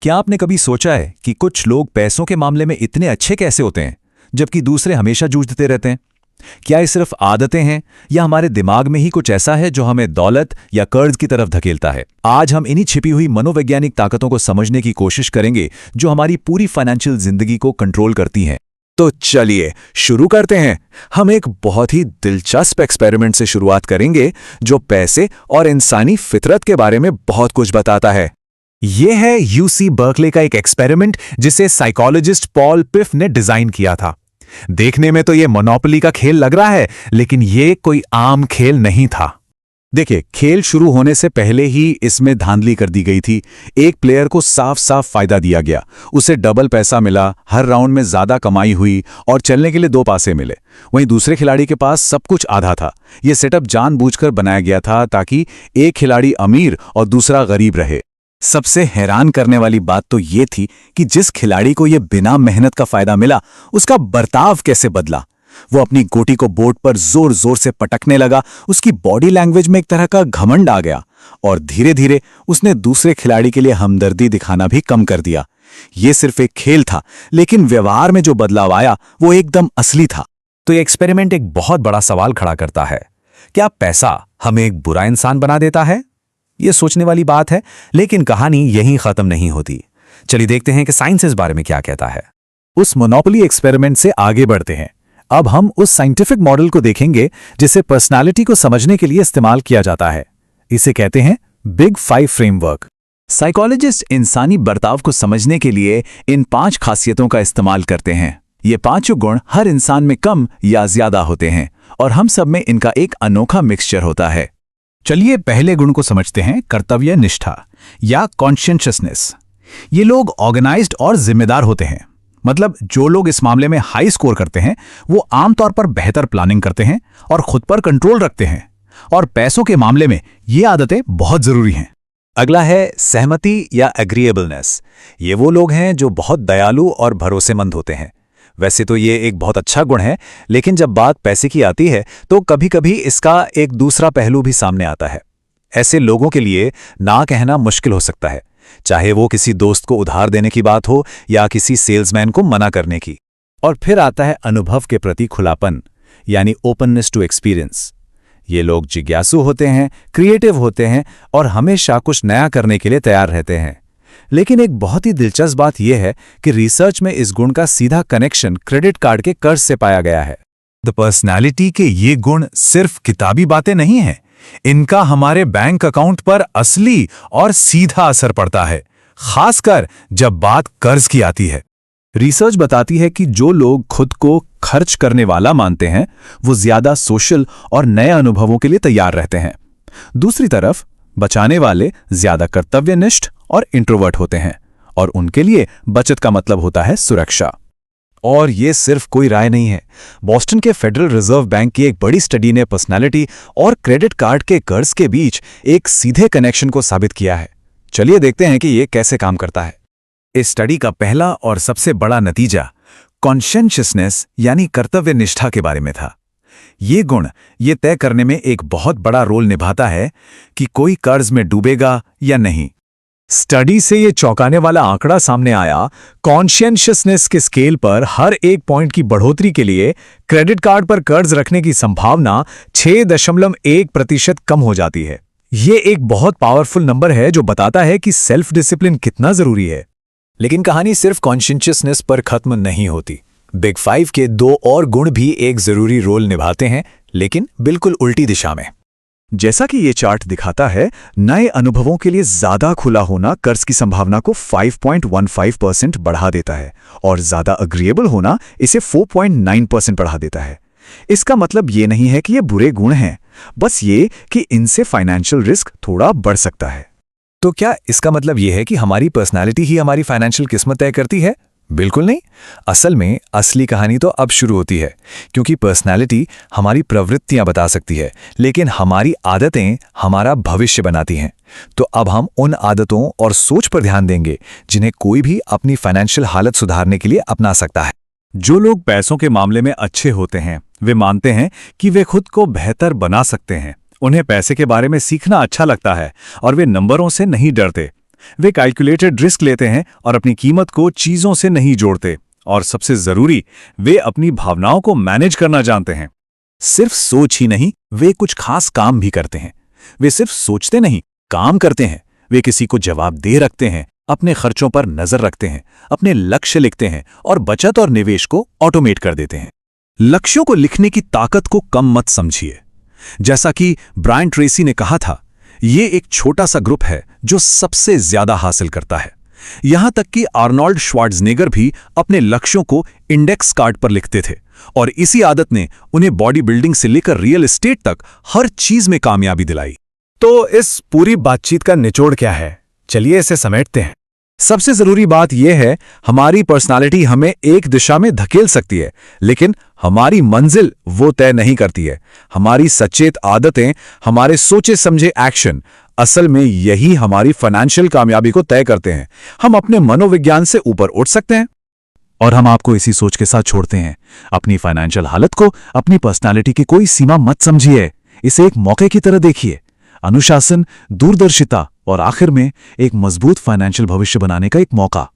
क्या आपने कभी सोचा है कि कुछ लोग पैसों के मामले में इतने अच्छे कैसे होते हैं, जबकि दूसरे हमेशा जूझते रहते हैं? क्या ये सिर्फ आदतें हैं या हमारे दिमाग में ही कुछ ऐसा है जो हमें दौलत या कर्ज की तरफ धकेलता है? आज हम इन्हीं छिपी हुई मनोवैज्ञानिक ताकतों को समझने की कोशिश करेंगे जो हमारी पूरी फाइनेंशियल जिंदगी को कंट्रोल करती हैं। तो चलिए शुरू करते हैं। हम एक बहुत ही दिलचस्प एक्सपेरिमेंट से शुरुआत करेंगे जो पैसे और इंसानी फितरत के बारे में बहुत कुछ बताता है। यह है यूसी बर्कले का एक एक्सपेरिमेंट जिसे साइकोलॉजिस्ट पॉल पिफ ने डिजाइन किया था। देखने में तो यह मोनोपोली का खेल लग रहा है, लेकिन यह कोई आम खेल नहीं था। देखिए, खेल शुरू होने से पहले ही इसमें धांधली कर दी गई थी। एक प्लेयर को साफ साफ फायदा दिया गया, उसे डबल पैसा मिला, हर राउंड में ज्यादा कमाई हुई और चलने के लिए 2 पासे मिले। वहीं दूसरे खिलाड़ी के पास सब कुछ आधा था। यह सेटअप जानबूझकर बनाया गया था ताकि एक खिलाड़ी अमीर और दूसरा गरीब रहे। सबसे हैरान करने वाली बात तो ये थी कि जिस खिलाड़ी को यह बिना मेहनत का फायदा मिला, उसका बर्ताव कैसे बदला। वो अपनी गोटी को बोर्ड पर जोर जोर से पटकने लगा। उसकी बॉडी लैंग्वेज में एक तरह का घमंड आ गया और धीरे धीरे उसने दूसरे खिलाड़ी के लिए हमदर्दी दिखाना भी कम कर दिया। ये सिर्फ एक खेल था, लेकिन व्यवहार में जो बदलाव आया वो एकदम असली था। तो ये एक्सपेरिमेंट एक बहुत बड़ा सवाल खड़ा करता है। क्या पैसा हमें एक बुरा इंसान बना देता है? ये सोचने वाली बात है, लेकिन कहानी यहीं खत्म नहीं होती। चलिए देखते हैं कि साइंस इस बारे में क्या कहता है। उस मोनोपोली एक्सपेरिमेंट से आगे बढ़ते हैं। अब हम उस साइंटिफिक मॉडल को देखेंगे जिसे पर्सनालिटी को समझने के लिए इस्तेमाल किया जाता है। इसे कहते हैं बिग 5 फ्रेमवर्क। साइकोलॉजिस्ट इंसानी बर्ताव को समझने के लिए इन 5 खासियतों का इस्तेमाल करते हैं। ये 5 गुण हर इंसान में कम या ज्यादा होते हैं और हम सब में इनका एक अनोखा मिक्सचर होता है। चलिए पहले गुण को समझते हैं, कर्तव्य निष्ठा या कॉन्शियसनेस। ये लोग ऑर्गेनाइज्ड और जिम्मेदार होते हैं। मतलब जो लोग इस मामले में हाई स्कोर करते हैं वो आमतौर पर बेहतर प्लानिंग करते हैं और खुद पर कंट्रोल रखते हैं। और पैसों के मामले में ये आदतें बहुत जरूरी हैं। अगला है सहमति या एग्रीएबलनेस। ये वो लोग हैं जो बहुत दयालु और भरोसेमंद होते हैं। वैसे तो ये एक बहुत अच्छा गुण है, लेकिन जब बात पैसे की आती है तो कभी-कभी इसका एक दूसरा पहलू भी सामने आता है। ऐसे लोगों के लिए ना कहना मुश्किल हो सकता है, चाहे वो किसी दोस्त को उधार देने की बात हो या किसी सेल्समैन को मना करने की। और फिर आता है अनुभव के प्रति खुलापन, यानी ओपननेस टू एक्सपीरियंस। ये लोग जिज्ञासु होते हैं, क्रिएटिव होते हैं और हमेशा कुछ नया करने के लिए तैयार रहते हैं। लेकिन एक बहुत ही दिलचस्प बात यह है कि रिसर्च में इस गुण का सीधा कनेक्शन क्रेडिट कार्ड के कर्ज से पाया गया है। द पर्सनैलिटी के ये गुण सिर्फ किताबी बातें नहीं हैं, इनका हमारे बैंक अकाउंट पर असली और सीधा असर पड़ता है, खासकर जब बात कर्ज की आती है। रिसर्च बताती है कि जो लोग खुद को खर्च करने वाला मानते हैं वो ज्यादा सोशल और नए अनुभवों के लिए तैयार रहते हैं। दूसरी तरफ बचाने वाले ज्यादा कर्तव्यनिष्ठ और इंट्रोवर्ट होते हैं और उनके लिए बचत का मतलब होता है सुरक्षा। और ये सिर्फ कोई राय नहीं है। बॉस्टन के फेडरल रिजर्व बैंक की एक बड़ी स्टडी ने पर्सनालिटी और क्रेडिट कार्ड के कर्ज के बीच एक सीधे कनेक्शन को साबित किया है। चलिए देखते हैं कि ये कैसे काम करता है। इस स्टडी का पहला और सबसे बड़ा नतीजा कॉन्शियसनेस यानी कर्तव्य निष्ठा के बारे में था। ये गुण ये तय करने में एक बहुत बड़ा रोल निभाता है कि कोई कर्ज में डूबेगा या नहीं। स्टडी से ये चौंकाने वाला आंकड़ा सामने आया। कॉन्शियसनेस के स्केल पर हर 1 पॉइंट की बढ़ोतरी के लिए क्रेडिट कार्ड पर कर्ज रखने की संभावना 6.1% कम हो जाती है। ये एक बहुत पावरफुल नंबर है जो बताता है कि सेल्फ डिसिप्लिन कितना जरूरी है। लेकिन कहानी सिर्फ कॉन्शियसनेस पर खत्म नहीं होती। बिग 5 के 2 और गुण भी एक जरूरी रोल निभाते हैं, लेकिन बिल्कुल उल्टी दिशा में। जैसा कि ये चार्ट दिखाता है, नए अनुभवों के लिए ज्यादा खुला होना कर्ज की संभावना को 5.15% बढ़ा देता है और ज्यादा अग्रीएबल होना इसे 4.9% बढ़ा देता है। इसका मतलब ये नहीं है कि ये बुरे गुण हैं, बस ये कि इनसे फाइनेंशियल रिस्क थोड़ा बढ़ सकता है। तो क्या इसका मतलब ये है कि हमारी पर्सनालिटी ही हमारी फाइनेंशियल किस्मत तय करती है? बिल्कुल नहीं। असल में असली कहानी तो अब शुरू होती है, क्योंकि पर्सनालिटी हमारी प्रवृत्तियां बता सकती है, लेकिन हमारी आदतें हमारा भविष्य बनाती हैं। तो अब हम उन आदतों और सोच पर ध्यान देंगे जिन्हें कोई भी अपनी फाइनेंशियल हालत सुधारने के लिए अपना सकता है। जो लोग पैसों के मामले में अच्छे होते हैं वे मानते हैं कि वे खुद को बेहतर बना सकते हैं। उन्हें पैसे के बारे में सीखना अच्छा लगता है और वे नंबरों से नहीं डरते। वे कैलकुलेटेड रिस्क लेते हैं और अपनी कीमत को चीजों से नहीं जोड़ते। और सबसे जरूरी, वे अपनी भावनाओं को मैनेज करना जानते हैं। सिर्फ सोच ही नहीं, वे कुछ खास काम भी करते हैं। वे सिर्फ सोचते नहीं, काम करते हैं। वे किसी को जवाबदेह रखते हैं, अपने खर्चों पर नजर रखते हैं, अपने लक्ष्य लिखते हैं और बचत और निवेश को ऑटोमेट कर देते हैं। लक्ष्यों को लिखने की ताकत को कम मत समझिए। जैसा कि ब्रायन ट्रेसी ने कहा था, ये एक छोटा सा ग्रुप है जो सबसे ज्यादा हासिल करता है। यहां तक कि आर्नोल्ड श्वार्ज़नेगर भी अपने लक्ष्यों को इंडेक्स कार्ड पर लिखते थे और इसी आदत ने उन्हें बॉडी बिल्डिंग से लेकर रियल एस्टेट तक हर चीज में कामयाबी दिलाई। तो इस पूरी बातचीत का निचोड़ क्या है? चलिए इसे समेटते हैं। सबसे जरूरी बात यह है, हमारी पर्सनालिटी हमें एक दिशा में धकेल सकती है, लेकिन हमारी मंजिल वो तय नहीं करती है। हमारी सचेत आदतें, हमारे सोचे समझे एक्शन, असल में यही हमारी फाइनेंशियल कामयाबी को तय करते हैं। हम अपने मनोविज्ञान से ऊपर उठ सकते हैं। और हम आपको इसी सोच के साथ छोड़ते हैं। अपनी फाइनेंशियल हालत को अपनी पर्सनालिटी की कोई सीमा मत समझिए। इसे एक मौके की तरह देखिए। अनुशासन, दूरदर्शिता और आखिर में एक मजबूत फाइनेंशियल भविष्य बनाने का एक मौका।